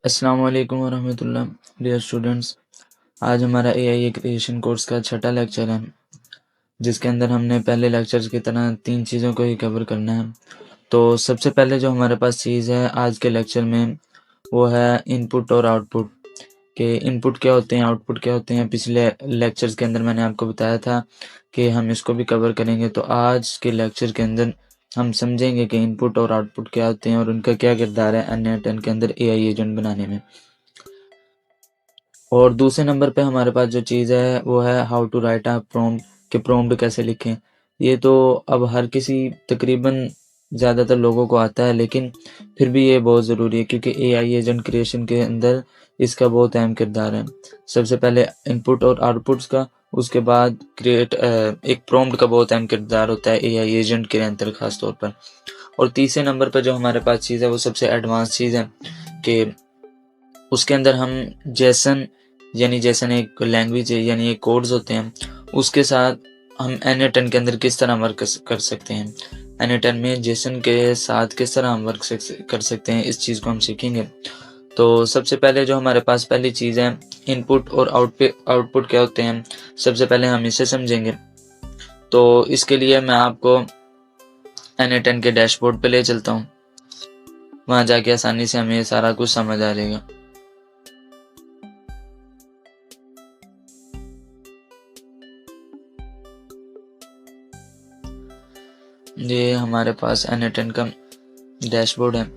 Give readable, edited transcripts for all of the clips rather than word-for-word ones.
अस्सलाम वालेकुम वरहमतुल्लाह। Dear students, आज हमारा एआई क्रिएशन कोर्स का छठा लेक्चर है, जिसके अंदर हमने पहले लेक्चर्स की तरह 3 चीज़ों को ही कवर करना है। तो सबसे पहले जो हमारे पास चीज़ है आज के लेक्चर में, वो है इनपुट और आउटपुट। कि इनपुट क्या होते हैं, आउटपुट क्या होते हैं। पिछले लेक्चर्स के अंदर मैंने आपको बताया था कि हम इसको भी कवर करेंगे। तो आज के लेक्चर के अंदर हम समझेंगे कि इनपुट और आउटपुट क्या होते हैं और उनका क्या किरदार है N10 के अंदर एआई एजेंट बनाने में। और दूसरे नंबर पे हमारे पास जो चीज़ है वो है how to write a prompt, कि प्रॉम्प्ट कैसे लिखें। ये तो अब हर किसी तकरीबन ज़्यादातर लोगों को आता है, लेकिन फिर भी ये बहुत ज़रूरी है क्योंकि एआई एजेंट क्रिएशन के अंदर इसका बहुत अहम किरदार है। सबसे पहले इनपुट और आउटपुट्स का, उसके बाद एक प्रॉम्प्ट का बहुत अहम किरदार होता है एआई एजेंट के अंदर खास तौर पर। और तीसरे नंबर पर जो हमारे पास चीज़ है वो सबसे एडवांस चीज़ है कि उसके अंदर हम जेसन यानी जेसन एक लैंग्वेज है, यानी एक कोड्स होते हैं, उसके साथ हम N10 के अंदर किस तरह वर्क कर सकते हैं। N10 में जेसन के साथ किस तरह हम वर्क कर सकते हैं, इस चीज़ को हम सीखेंगे। तो सबसे पहले जो हमारे पास पहली चीज़ है इनपुट और आउटपुट क्या होते हैं, सबसे पहले हम इसे समझेंगे। तो इसके लिए मैं आपको N10 के डैशबोर्ड पे ले चलता हूँ, वहाँ जाके आसानी से हमें सारा कुछ समझ आ जाएगा। ये हमारे पास N10 का डैशबोर्ड है।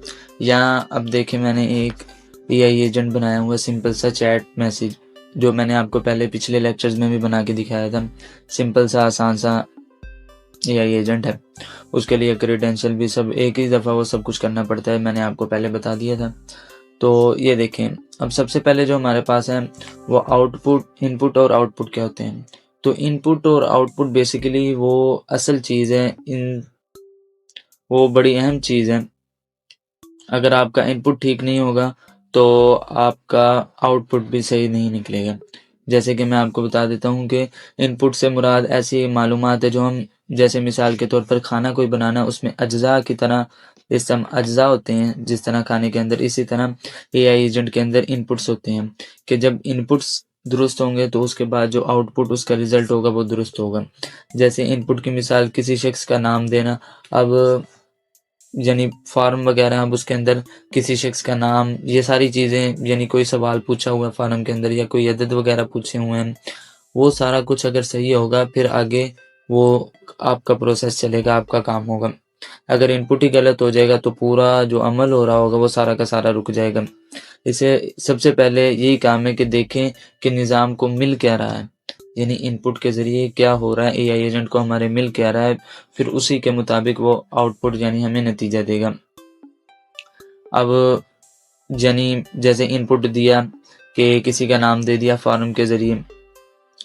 यहाँ अब देखिए मैंने एक एआई एजेंट बनाया हुआ, सिंपल सा चैट मैसेज, जो मैंने आपको पहले पिछले लेक्चर्स में भी बना के दिखाया था। सिंपल सा आसान सा एआई एजेंट है। उसके लिए क्रेडेंशियल भी सब एक ही दफ़ा वो सब कुछ करना पड़ता है, मैंने आपको पहले बता दिया था। तो ये देखें, अब सबसे पहले जो हमारे पास है वो आउटपुट, इनपुट और आउटपुट क्या होते हैं। तो इनपुट और आउटपुट बेसिकली वो असल चीज़ है, वो बड़ी अहम चीज़ है। अगर आपका इनपुट ठीक नहीं होगा तो आपका आउटपुट भी सही नहीं निकलेगा। जैसे कि मैं आपको बता देता हूँ कि इनपुट से मुराद ऐसी मालूमात है जो हम, जैसे मिसाल के तौर पर खाना कोई बनाना, उसमें अज्जा की तरह इस्तेम अज्जा होते हैं जिस तरह खाने के अंदर, इसी तरह एआई एजेंट के अंदर इनपुट्स होते हैं कि जब इनपुट्स दुरुस्त होंगे तो उसके बाद जो आउटपुट उसका रिजल्ट होगा वो दुरुस्त होगा। जैसे इनपुट की मिसाल किसी शख्स का नाम देना, अब यानी फार्म वगैरह, अब उसके अंदर किसी शख्स का नाम, ये सारी चीज़ें, यानी कोई सवाल पूछा हुआ है फार्म के अंदर या कोई अदद वगैरह पूछे हुए हैं, वो सारा कुछ अगर सही होगा फिर आगे वो आपका प्रोसेस चलेगा, आपका काम होगा। अगर इनपुट ही गलत हो जाएगा तो पूरा जो अमल हो रहा होगा वो सारा का सारा रुक जाएगा। इसे सबसे पहले यही काम है कि देखें कि निज़ाम को मिल क्या रहा है, यानी इनपुट के ज़रिए क्या हो रहा है, एआई एजेंट को हमारे मिल क्या रहा है, फिर उसी के मुताबिक वो आउटपुट यानी हमें नतीजा देगा। अब यानी जैसे इनपुट दिया कि किसी का नाम दे दिया फॉर्म के ज़रिए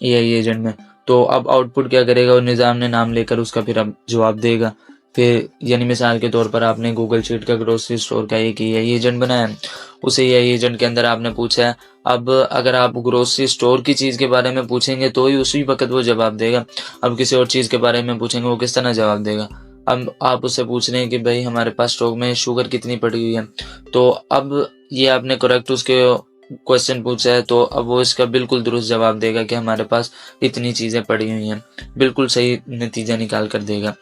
एआई एजेंट में, तो अब आउटपुट क्या करेगा, और निज़ाम ने नाम लेकर उसका फिर अब जवाब देगा। फिर यानी मिसाल के तौर पर आपने गूगल शीट का ग्रोसरी स्टोर का एक एआई एजेंट बनाया, उस एआई एजेंट के अंदर आपने पूछा है, अब अगर आप ग्रोसरी स्टोर की चीज़ के बारे में पूछेंगे तो ही उसी वक्त वो जवाब देगा। अब किसी और चीज़ के बारे में पूछेंगे वो किस तरह जवाब देगा। अब आप उससे पूछ रहे हैं कि भाई हमारे पास स्टॉक में शुगर कितनी पड़ी हुई है, तो अब ये आपने करेक्ट उसके क्वेश्चन पूछा है, तो अब वो इसका बिल्कुल दुरुस्त जवाब देगा कि हमारे पास इतनी चीज़ें पड़ी हुई हैं, बिल्कुल सही नतीजा निकाल कर देगा।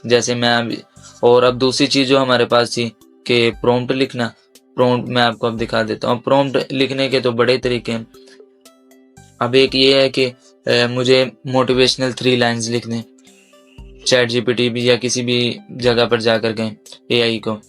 जैसे मैं और अब दूसरी चीज़ जो हमारे पास थी कि प्रॉम्प्ट लिखना, प्रॉम्प्ट मैं आपको अब दिखा देता हूँ। प्रॉम्प्ट लिखने के तो बड़े तरीके हैं। अब एक ये है कि मुझे मोटिवेशनल 3 लाइन्स लिख दें, चैट जीपीटी भी या किसी भी जगह पर जाकर के एआई को।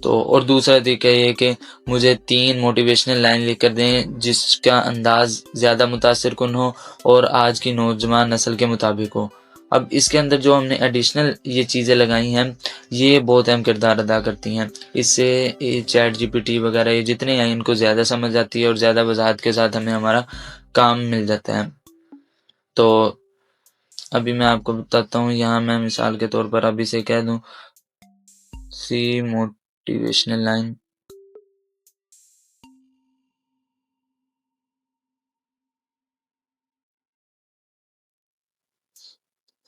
तो और दूसरा तरीका ये है कि मुझे 3 मोटिवेशनल लाइन लिख कर दें जिसका अंदाज ज़्यादा मुतासिर कुन हो और आज की नौजवान नस्ल के मुताबिक हो। अब इसके अंदर जो हमने एडिशनल ये चीज़ें लगाई हैं, ये बहुत अहम किरदार अदा करती हैं। इससे ये चैट जीपीटी वगैरह ये जितने हैं इनको ज़्यादा समझ आती है और ज़्यादा वजाहत के साथ हमें हमारा काम मिल जाता है। तो अभी मैं आपको बताता हूँ, यहाँ मैं मिसाल के तौर पर अभी से कह दूँ, सी मोटिवेशनल लाइन।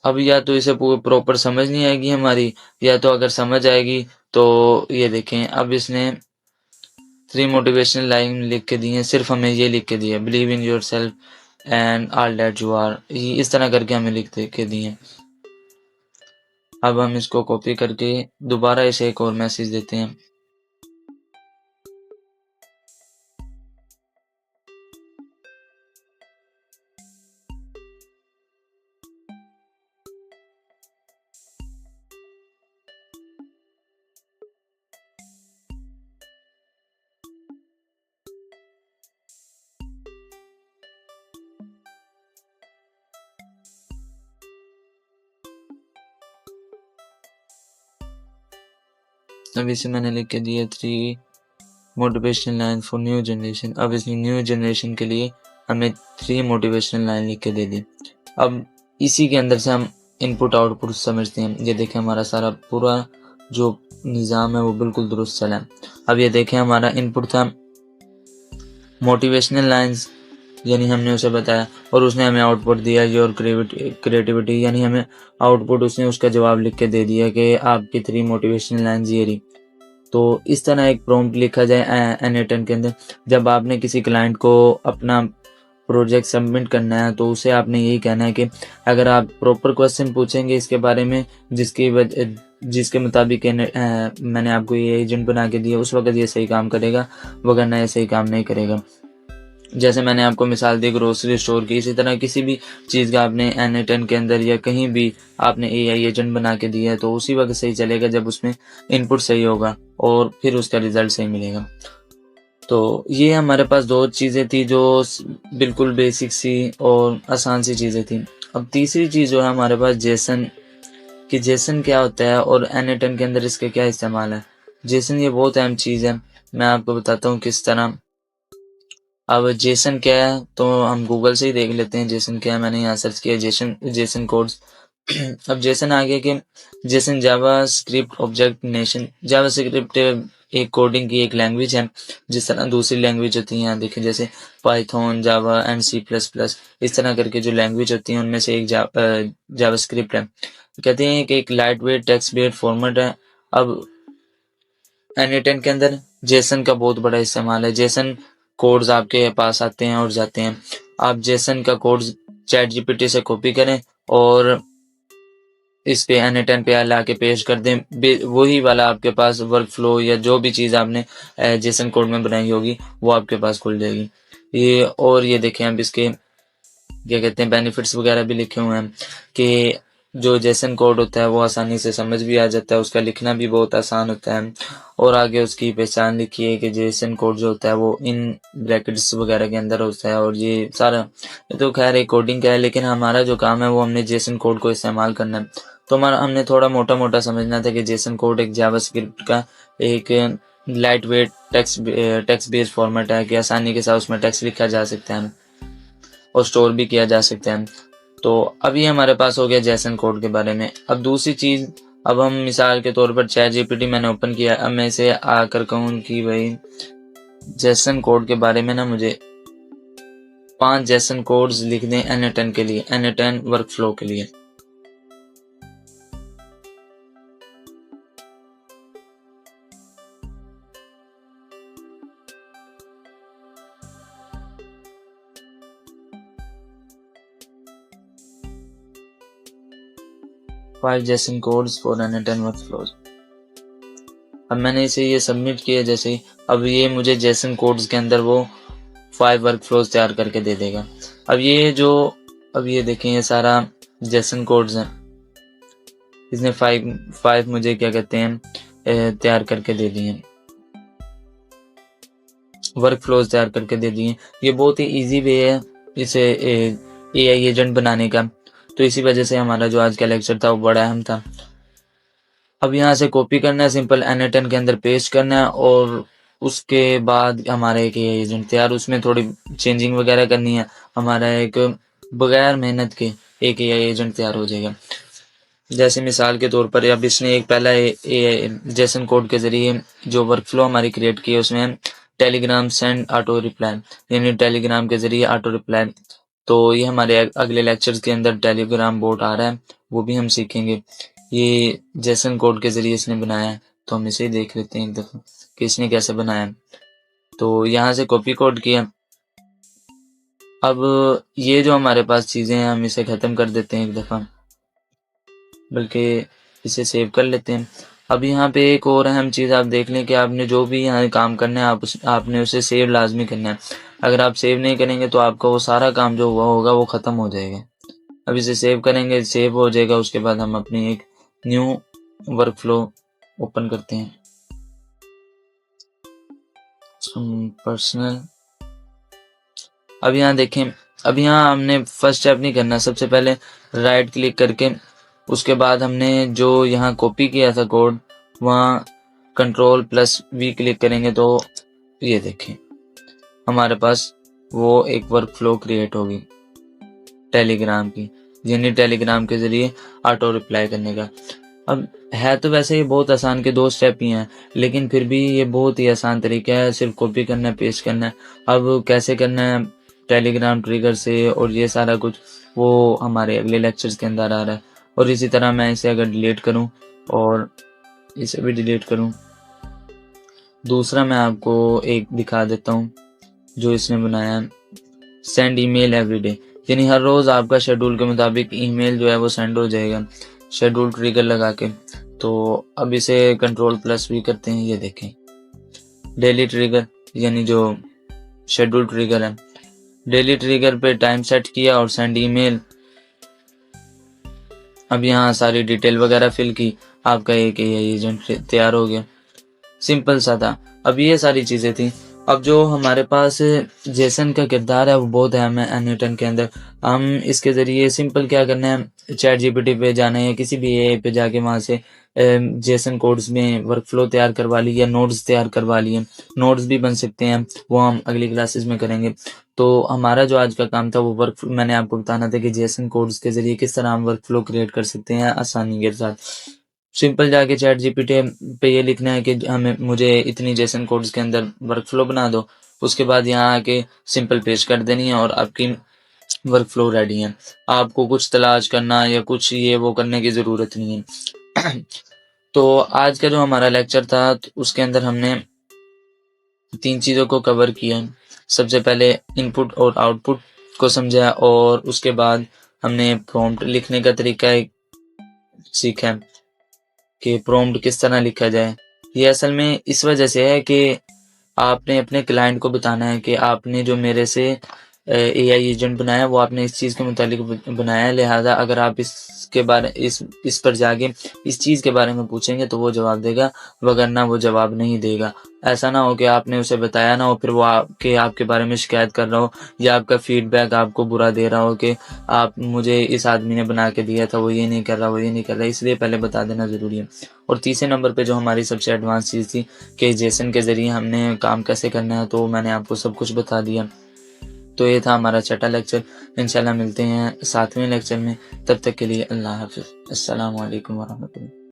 अब या तो इसे प्रॉपर समझ नहीं आएगी हमारी, या तो अगर समझ आएगी तो ये देखें, अब इसने 3 मोटिवेशनल लाइन लिख के दी हैं, सिर्फ हमें ये लिख के दिया believe in yourself and all that you are, इस तरह करके हमें लिख के दी हैं। अब हम इसको कॉपी करके दोबारा इसे एक और मैसेज देते हैं। अब इसे मैंने लिख के दिया 3 motivational line for new generation. अब इस न्यू जनरेशन के लिए हमें 3 मोटिवेशनल लाइन लिख के दे दी। अब इसी के अंदर से हम इनपुट आउटपुट समझते हैं। ये देखें हमारा सारा पूरा जो निज़ाम है वो बिल्कुल दुरुस्त चला है। अब ये देखें हमारा इनपुट था मोटिवेशनल लाइंस, यानी हमने उसे बताया और उसने हमें आउटपुट दिया योर क्रिएटिविटी, यानी हमें आउटपुट उसने उसका जवाब लिख के दे दिया कि आपकी 3 मोटिवेशनल लाइंस ये रही। तो इस तरह एक प्रॉम्प्ट लिखा जाए N8N के अंदर। जब आपने किसी क्लाइंट को अपना प्रोजेक्ट सबमिट करना है तो उसे आपने यही कहना है कि अगर आप प्रॉपर क्वेश्चन पूछेंगे इसके बारे में जिसके मुताबिक मैंने आपको ये एजेंट बना के दिया, उस वक्त ये सही काम करेगा, वरना ये सही काम नहीं करेगा। जैसे मैंने आपको मिसाल दी ग्रोसरी स्टोर की, इसी तरह किसी भी चीज़ का आपने N8N के अंदर या कहीं भी आपने AI एजेंट बना के दिया है तो उसी वक्त सही चलेगा जब उसमें इनपुट सही होगा और फिर उसका रिजल्ट सही मिलेगा। तो ये हमारे पास 2 चीज़ें थी जो बिल्कुल बेसिक सी और आसान सी चीज़ें थी। अब तीसरी चीज़ जो है हमारे पास जेसन, कि जेसन क्या होता है और N8N के अंदर इसका क्या इस्तेमाल है। जेसन ये बहुत अहम चीज़ है, मैं आपको बताता हूँ किस तरह। अब जेसन क्या है तो हम गूगल से ही देख लेते हैं जेसन क्या है। मैंने यहाँ सर्च किया जेसन कोड्स। अब जेसन आ गया कि जेसन जावा स्क्रिप्ट ऑब्जेक्ट नेशन। जावा स्क्रिप्ट एक कोडिंग की एक लैंग्वेज है, जिस तरह दूसरी लैंग्वेज होती है यहाँ देखें जैसे पाइथन, जावा एंड C++, इस तरह करके जो लैंग्वेज होती है उनमें से एक जावा स्क्रिप्ट है। कहते हैं कि एक light weight text based format है। अब N8N के अंदर जेसन का बहुत बड़ा इस्तेमाल है। जेसन कोड्स आपके पास आते हैं और जाते हैं। आप जेसन का कोड ChatGPT से कॉपी करें और इस पे N8N पे ला के पेश कर दें, वही वाला आपके पास वर्क फ्लो या जो भी चीज़ आपने जेसन कोड में बनाई होगी वो आपके पास खुल जाएगी। ये देखें अब इसके क्या कहते हैं बेनिफिट्स वगैरह भी लिखे हुए हैं कि जो जेसन कोड होता है वो आसानी से समझ भी आ जाता है, उसका लिखना भी बहुत आसान होता है। और आगे उसकी पहचान लिखी है कि जेसन कोड जो होता है वो इन ब्रैकेट्स वगैरह के अंदर होता है। और ये सारा ये तो खैर एक कोडिंग का है, लेकिन हमारा जो काम है वो हमने जेसन कोड को इस्तेमाल करना है। तो हमने थोड़ा मोटा मोटा समझना था कि जेसन कोड एक जावास्क्रिप्ट का एक light weight text based format है कि आसानी के साथ उसमें टेक्स्ट लिखा जा सकता है और स्टोर भी किया जा सकता है। तो अब ये हमारे पास हो गया जेसन कोड के बारे में। अब दूसरी चीज़, अब हम मिसाल के तौर पर ChatGPT मैंने ओपन किया। अब मैं इसे आकर कहूँ कि भाई जेसन कोड के बारे में ना मुझे 5 जेसन कोड्स लिख दें N8N के लिए, N8N वर्क फ्लो के लिए। Five Jason codes for N8N work flows. अब मैंने इसे ये सबमिट किया जैसे ही, अब ये मुझे जेसन कोड्स के अंदर वो 5 वर्क फ्लोज तैयार करके दे देगा। अब ये देखें ये सारा जेसन कोड्स हैं, इसने 5 मुझे क्या कहते हैं तैयार करके दे दिए, वर्क फ्लोज तैयार करके दे दिए। ये बहुत ही इजी वे है इसे AI एजेंट बनाने का। तो इसी वजह से हमारा जो आज का लेक्चर था वो बड़ा अहम था। अब यहाँ से कॉपी करना है, सिंपल N8N के अंदर पेस्ट करना है और उसके बाद हमारा एक AI एजेंट तैयार। उसमें थोड़ी चेंजिंग वगैरह करनी है, हमारा एक बगैर मेहनत के एक AI एजेंट तैयार हो जाएगा। जैसे मिसाल के तौर पर अब इसने एक पहला जेसन कोड के जरिए जो वर्क फ्लो हमारी क्रिएट की है उसमें टेलीग्राम सेंड ऑटो रिप्लाई, यानी टेलीग्राम के जरिए ऑटो रिप्लाई। तो ये हमारे अगले लेक्चर्स के अंदर टेलीग्राम बोट आ रहा है, वो भी हम सीखेंगे। ये जेसन कोड के जरिए इसने बनाया है, तो हम इसे देख लेते हैं एक दफ़ा कि इसने कैसे बनाया है। तो यहाँ से कॉपी कोड किया। अब ये जो हमारे पास चीज़ें हैं, हम इसे ख़त्म कर देते हैं एक दफ़ा, बल्कि इसे सेव कर लेते हैं। अब यहाँ पे एक और अहम चीज़ आप देख लें कि आपने जो भी यहाँ काम करना है आपने उसे सेव लाजमी करना है। अगर आप सेव नहीं करेंगे तो आपका वो सारा काम जो हुआ होगा वो ख़त्म हो जाएगा। अब इसे सेव करेंगे, सेव हो जाएगा। उसके बाद हम अपनी एक न्यू वर्क फ्लो ओपन करते हैं, पर्सनल। अब यहाँ देखें, अब यहाँ हमने फर्स्ट स्टेप नहीं करना। सबसे पहले राइट क्लिक करके उसके बाद हमने जो यहाँ कॉपी किया था कोड, वहाँ Ctrl+V क्लिक करेंगे तो ये देखें हमारे पास वो एक वर्क फ्लो क्रिएट होगी टेलीग्राम की, यानी टेलीग्राम के ज़रिए ऑटो रिप्लाई करने का। अब है तो वैसे ये बहुत आसान के 2 स्टेप ही हैं, लेकिन फिर भी ये बहुत ही आसान तरीका है, सिर्फ कॉपी करना है, पेस्ट करना है। अब कैसे करना है टेलीग्राम ट्रिगर से और ये सारा कुछ, वो हमारे अगले लेक्चर्स के अंदर आ रहा है। और इसी तरह मैं इसे अगर डिलीट करूं और इसे भी डिलीट करूं, दूसरा मैं आपको एक दिखा देता हूं जो इसने बनाया है, सेंड ईमेल एवरीडे, यानी हर रोज़ आपका शेड्यूल के मुताबिक ईमेल जो है वो सेंड हो जाएगा शेड्यूल ट्रिगर लगा के। तो अब इसे Ctrl+V करते हैं, ये देखें डेली ट्रिगर, यानी जो शेड्यूल ट्रिगर है, डेली ट्रिगर पे टाइम सेट किया और सेंड ईमेल। अब यहाँ सारी डिटेल वगैरह फिल की, आपका एक एजेंट तैयार हो गया। सिंपल सा था। अब ये सारी चीज़ें थी। अब जो हमारे पास जेसन का किरदार है वो बहुत अहम है एनिमेटन के अंदर। हम इसके ज़रिए सिंपल क्या करना है, ChatGPT पे जाना है या किसी भी AI पे जाके वहाँ से जेसन कोड्स में वर्क फ्लो तैयार करवा ली या नोट्स तैयार करवा लिए। नोट्स भी बन सकते हैं, वो हम अगली क्लासेस में करेंगे। तो हमारा जो आज का काम था वो मैंने आपको बताना था कि जेसन कोड्स के ज़रिए किस तरह हम वर्क फ्लो क्रिएट कर सकते हैं आसानी के साथ। सिंपल जाके ChatGPT पे ये लिखना है कि मुझे इतनी जेसन कोड्स के अंदर वर्क फ्लो बना दो। उसके बाद यहाँ आके सिंपल पेस्ट कर देनी है और आपकी वर्क फ्लो रेडी है। आपको कुछ तलाश करना या कुछ ये वो करने की ज़रूरत नहीं है। तो आज का जो हमारा लेक्चर था उसके अंदर हमने 3 चीज़ों को कवर किया। सबसे पहले इनपुट और आउटपुट को समझा और उसके बाद हमने प्रॉम्प्ट लिखने का तरीका सीखा कि प्रॉम्प्ट किस तरह लिखा जाए। ये असल में इस वजह से है कि आपने अपने क्लाइंट को बताना है कि आपने जो मेरे से AI एजेंट बनाया वो आपने इस चीज़ के मुतालिक बनाया है, लिहाजा अगर आप इस पर जाके इस चीज़ के बारे में पूछेंगे तो वो जवाब देगा, वगरना वो जवाब नहीं देगा। ऐसा ना हो कि आपने उसे बताया ना हो फिर वो आपके बारे में शिकायत कर रहा हो या आपका फीडबैक आपको बुरा दे रहा हो कि आप मुझे इस आदमी ने बना के दिया था, वो ये नहीं कर रहा, वो ये नहीं कर रहा। इसलिए पहले बता देना ज़रूरी है। और तीसरे नंबर पे जो हमारी सबसे एडवांस चीज़ थी कि जेसन के ज़रिए हमने काम कैसे करना है, तो मैंने आपको सब कुछ बता दिया। तो ये था हमारा छठा लेक्चर। इंशाल्लाह मिलते हैं 7वें लेक्चर में। तब तक के लिए अल्लाह हाफ़िज़। अस्सलामु अलैकुम वरहमतुल्लाह।